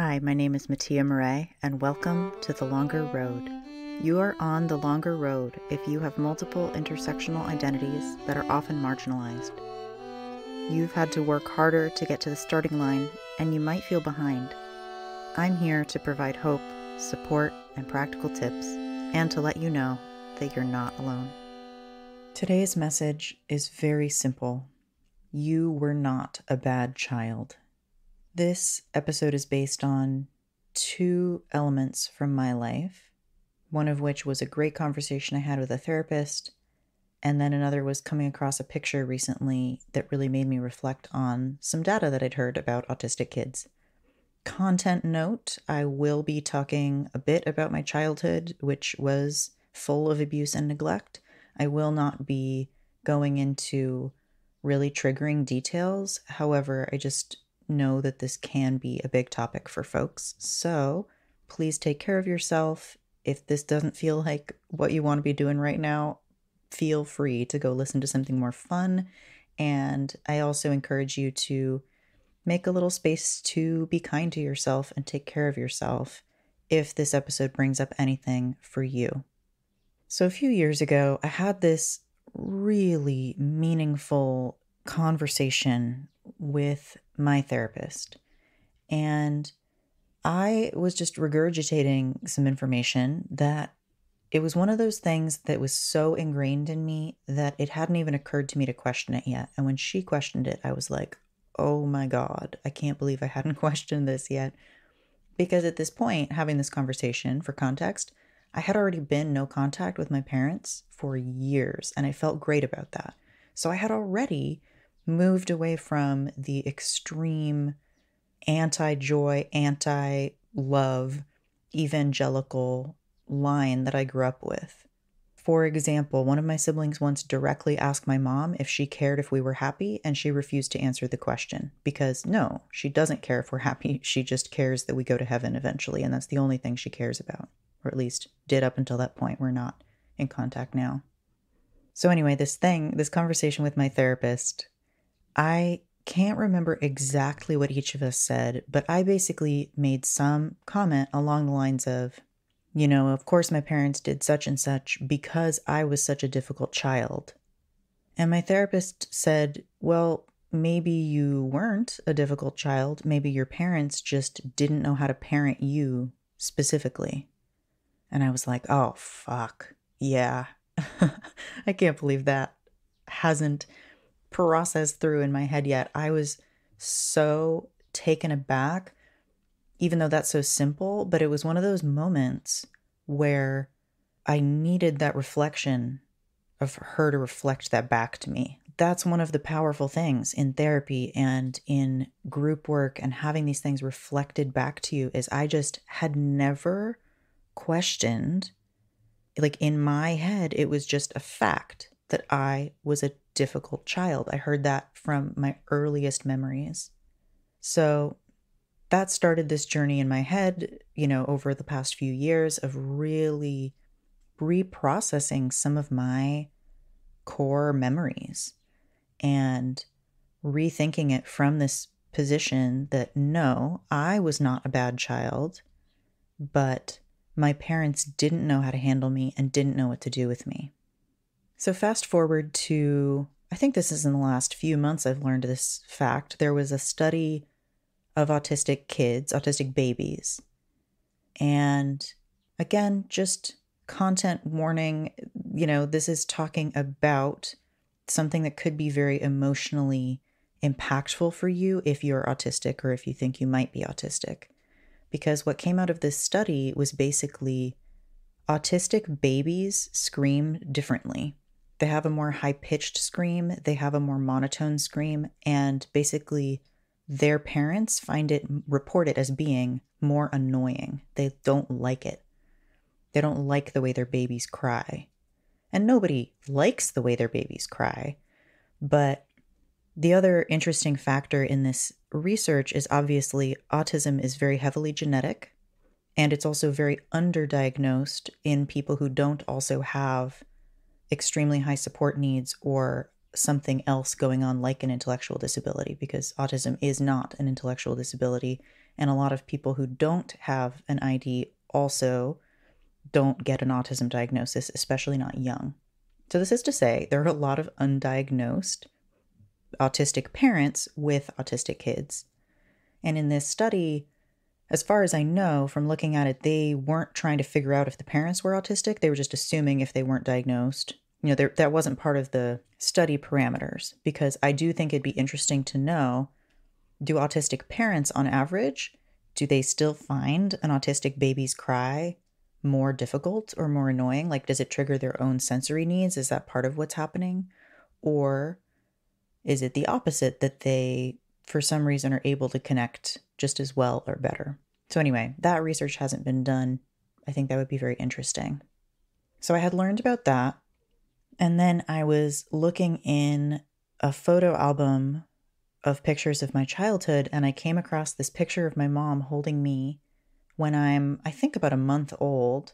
Hi, my name is Mattia Murray, and welcome to The Longer Road. You are on the longer road if you have multiple intersectional identities that are often marginalized. You've had to work harder to get to the starting line, and you might feel behind. I'm here to provide hope, support, and practical tips, and to let you know that you're not alone. Today's message is very simple. You were not a bad child. This episode is based on two elements from my life, one of which was a great conversation I had with a therapist, and then another was coming across a picture recently that really made me reflect on some data that I'd heard about autistic kids. Content note, I will be talking a bit about my childhood, which was full of abuse and neglect. I will not be going into really triggering details. However, I just know that this can be a big topic for folks. So please take care of yourself. If this doesn't feel like what you want to be doing right now, feel free to go listen to something more fun. And I also encourage you to make a little space to be kind to yourself and take care of yourself if this episode brings up anything for you. So a few years ago, I had this really meaningful conversation with my therapist, and I was just regurgitating some information that it was one of those things that was so ingrained in me that it hadn't even occurred to me to question it yet. And when she questioned it, I was like, oh my God, I can't believe I hadn't questioned this yet. Because at this point, having this conversation, for context, I had already been no contact with my parents for years, and I felt great about that. So I had already moved away from the extreme anti-joy, anti-love, evangelical line that I grew up with. For example, one of my siblings once directly asked my mom if she cared if we were happy, and she refused to answer the question because no, she doesn't care if we're happy. She just cares that we go to heaven eventually, and that's the only thing she cares about, or at least did up until that point. We're not in contact now. So anyway, this conversation with my therapist, I can't remember exactly what each of us said, but I basically made some comment along the lines of, of course my parents did such and such because I was such a difficult child. And my therapist said, well, maybe you weren't a difficult child. Maybe your parents just didn't know how to parent you specifically. And I was like, oh, fuck. Yeah. I can't believe that hasn't processed through in my head yet. I was so taken aback, even though that's so simple, but it was one of those moments where I needed that reflection of her to reflect that back to me. That's one of the powerful things in therapy and in group work and having these things reflected back to you is I just had never questioned, like in my head, it was just a fact that I was a difficult child. I heard that from my earliest memories. So that started this journey in my head, over the past few years of really reprocessing some of my core memories and rethinking it from this position that no, I was not a bad child, but my parents didn't know how to handle me and didn't know what to do with me. So fast forward to, I think this is in the last few months I've learned this fact. There was a study of autistic kids, autistic babies. And again, just content warning, this is talking about something that could be very emotionally impactful for you if you're autistic or if you think you might be autistic. Because what came out of this study was basically autistic babies scream differently. They have a more high-pitched scream, they have a more monotone scream, and basically their parents report it as being more annoying. They don't like it. They don't like the way their babies cry. And nobody likes the way their babies cry. But the other interesting factor in this research is obviously autism is very heavily genetic, and it's also very underdiagnosed in people who don't also have extremely high support needs or something else going on like an intellectual disability, because autism is not an intellectual disability And a lot of people who don't have an ID also don't get an autism diagnosis, especially not young. So this is to say, there are a lot of undiagnosed autistic parents with autistic kids. And in this study, as far as I know from looking at it, they weren't trying to figure out if the parents were autistic. They were just assuming if they weren't diagnosed. That wasn't part of the study parameters, because I do think it'd be interesting to know, do autistic parents on average, do they still find an autistic baby's cry more difficult or more annoying? Like, does it trigger their own sensory needs? Is that part of what's happening? Or is it the opposite, that they, for some reason, are able to connect just as well or better? So anyway, that research hasn't been done. I think that would be very interesting. So I had learned about that. And then I was looking in a photo album of pictures of my childhood, and I came across this picture of my mom holding me when I'm, I think, about a month old.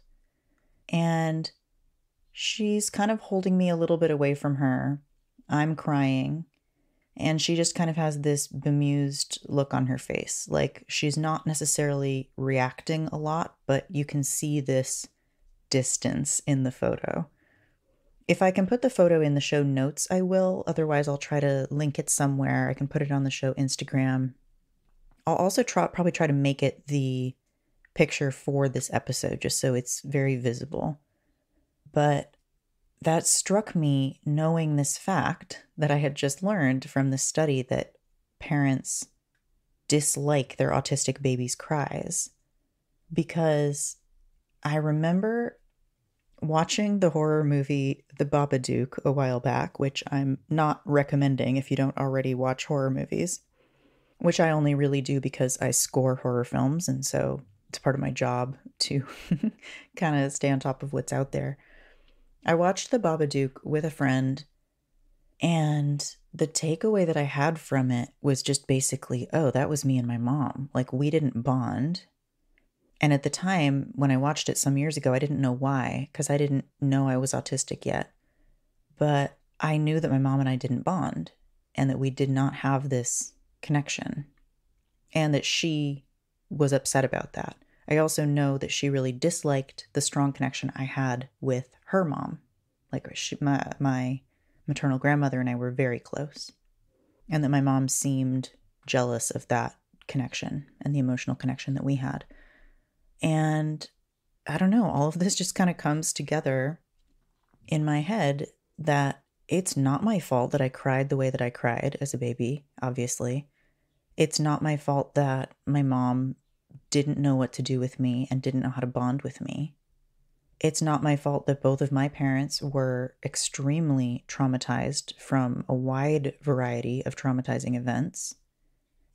And she's kind of holding me a little bit away from her. I'm crying. And she just kind of has this bemused look on her face. Like, she's not necessarily reacting a lot, but you can see this distance in the photo. If I can put the photo in the show notes, I will. Otherwise, I'll try to link it somewhere. I can put it on the show Instagram. I'll also probably try to make it the picture for this episode, just so it's very visible. But that struck me, knowing this fact that I had just learned from this study, that parents dislike their autistic baby's cries. Because I remember watching the horror movie The Babadook a while back, which I'm not recommending if you don't already watch horror movies, which I only really do because I score horror films, and so it's part of my job to kind of stay on top of what's out there. I watched The Babadook with a friend, and the takeaway that I had from it was just basically, oh, that was me and my mom. Like, we didn't bond. And at the time, when I watched it some years ago, I didn't know why, because I didn't know I was autistic yet. But I knew that my mom and I didn't bond, and that we did not have this connection, and that she was upset about that. I also know that she really disliked the strong connection I had with her mom. Like, my maternal grandmother and I were very close, and that my mom seemed jealous of that connection and the emotional connection that we had. And I don't know, all of this just kind of comes together in my head, that it's not my fault that I cried the way that I cried as a baby, obviously. It's not my fault that my mom didn't know what to do with me and didn't know how to bond with me. It's not my fault that both of my parents were extremely traumatized from a wide variety of traumatizing events.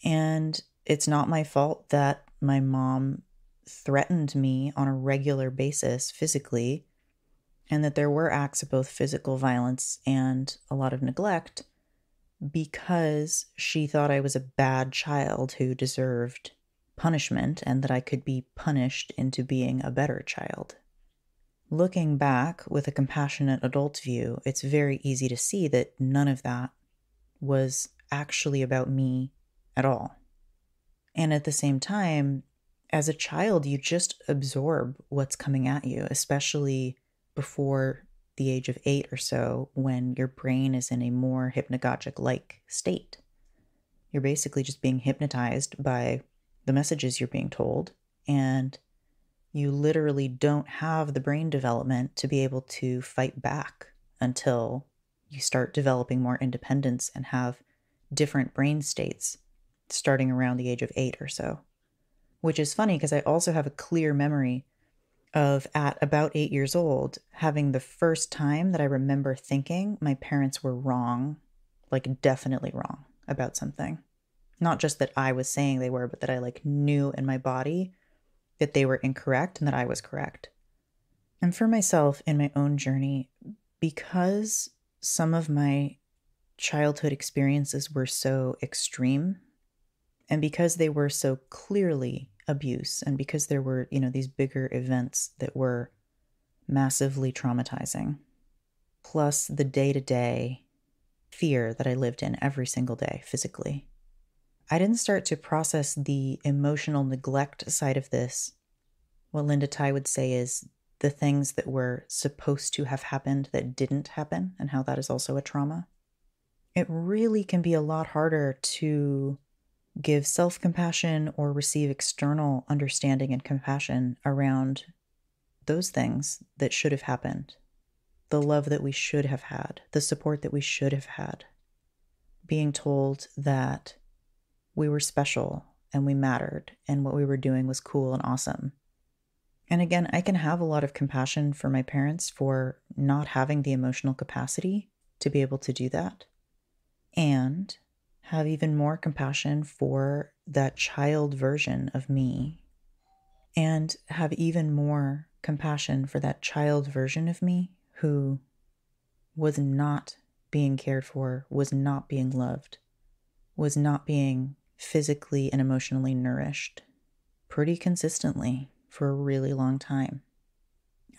And it's not my fault that my mom threatened me on a regular basis physically, and that there were acts of both physical violence and a lot of neglect, because she thought I was a bad child who deserved punishment, and that I could be punished into being a better child. Looking back with a compassionate adult view, it's very easy to see that none of that was actually about me at all. And at the same time, as a child, you just absorb what's coming at you, especially before the age of 8 or so, when your brain is in a more hypnagogic-like state. You're basically just being hypnotized by the messages you're being told, and you literally don't have the brain development to be able to fight back until you start developing more independence and have different brain states starting around the age of 8 or so. Which is funny, because I also have a clear memory of, at about 8 years old, having the first time that I remember thinking my parents were wrong, like definitely wrong about something. Not just that I was saying they were, but that I knew in my body that they were incorrect and that I was correct. And for myself, in my own journey, because some of my childhood experiences were so extreme, and because they were so clearly abuse, and because there were, these bigger events that were massively traumatizing, plus the day-to-day fear that I lived in every single day physically, I didn't start to process the emotional neglect side of this. What Linda Tai would say is the things that were supposed to have happened that didn't happen, and how that is also a trauma. It really can be a lot harder to give self-compassion or receive external understanding and compassion around those things that should have happened. The love that we should have had, the support that we should have had. Being told that we were special and we mattered and what we were doing was cool and awesome. And again, I can have a lot of compassion for my parents for not having the emotional capacity to be able to do that. And have even more compassion for that child version of me. And have even more compassion for that child version of me who was not being cared for, was not being loved, was not being physically and emotionally nourished pretty consistently for a really long time.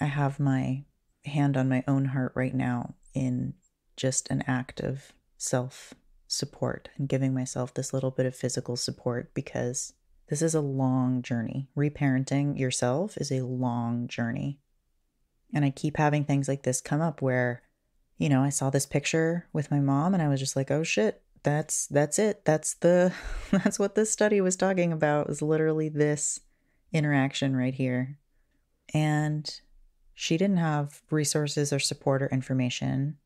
I have my hand on my own heart right now in just an act of self-support and giving myself this little bit of physical support, because this is a long journey. Reparenting yourself is a long journey. And I keep having things like this come up where, I saw this picture with my mom and I was just like, oh shit, that's it. That's what this study was talking about, was literally this interaction right here. And she didn't have resources or support or information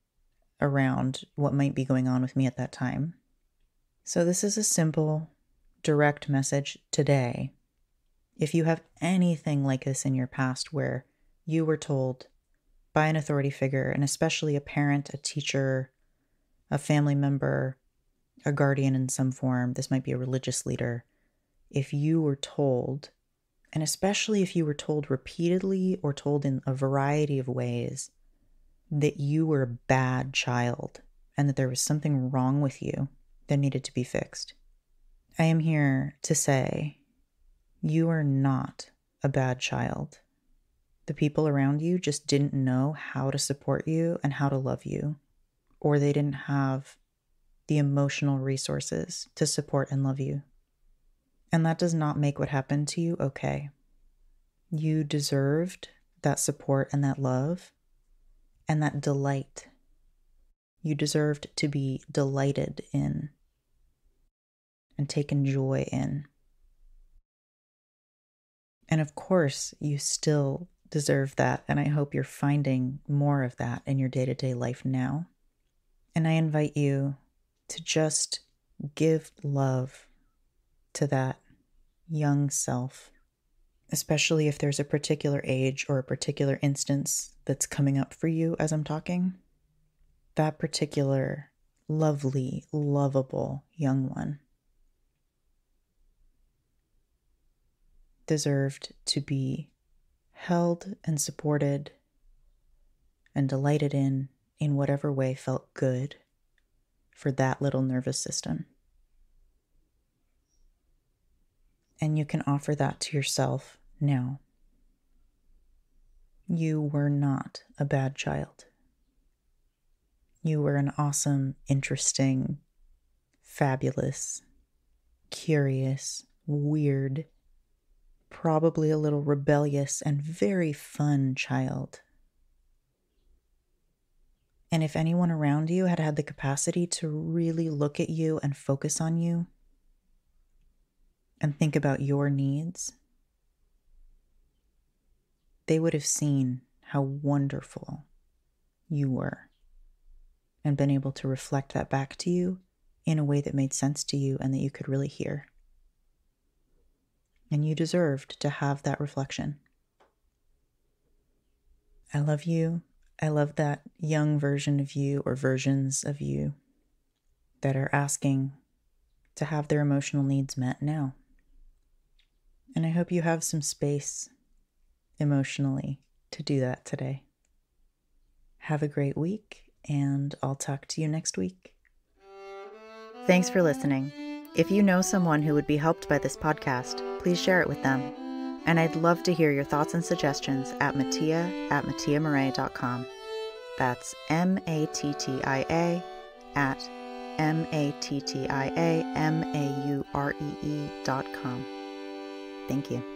around what might be going on with me at that time. So this is a simple, direct message today. If you have anything like this in your past where you were told by an authority figure, and especially a parent, a teacher, a family member, a guardian in some form, this might be a religious leader, if you were told, and especially if you were told repeatedly or told in a variety of ways, that you were a bad child and that there was something wrong with you that needed to be fixed, I am here to say you are not a bad child. The people around you just didn't know how to support you and how to love you, or they didn't have the emotional resources to support and love you. And that does not make what happened to you okay. You deserved that support and that love and that delight. You deserved to be delighted in and taken joy in. And of course, you still deserve that, and I hope you're finding more of that in your day-to-day life now. And I invite you to just give love to that young self, especially if there's a particular age or a particular instance that's coming up for you as I'm talking. That particular lovely, lovable young one deserved to be held and supported and delighted in whatever way felt good for that little nervous system. And you can offer that to yourself now. You were not a bad child. You were an awesome, interesting, fabulous, curious, weird, probably a little rebellious and very fun child. And if anyone around you had had the capacity to really look at you and focus on you and think about your needs, they would have seen how wonderful you were and been able to reflect that back to you in a way that made sense to you and that you could really hear. And you deserved to have that reflection. I love you. I love that young version of you or versions of you that are asking to have their emotional needs met now. And I hope you have some space emotionally to do that today. Have a great week, and I'll talk to you next week. Thanks for listening. If you know someone who would be helped by this podcast, please share it with them. And I'd love to hear your thoughts and suggestions at mattia@mattiamurray.com. That's MATTIA MATTIAMAUREE.com. Thank you.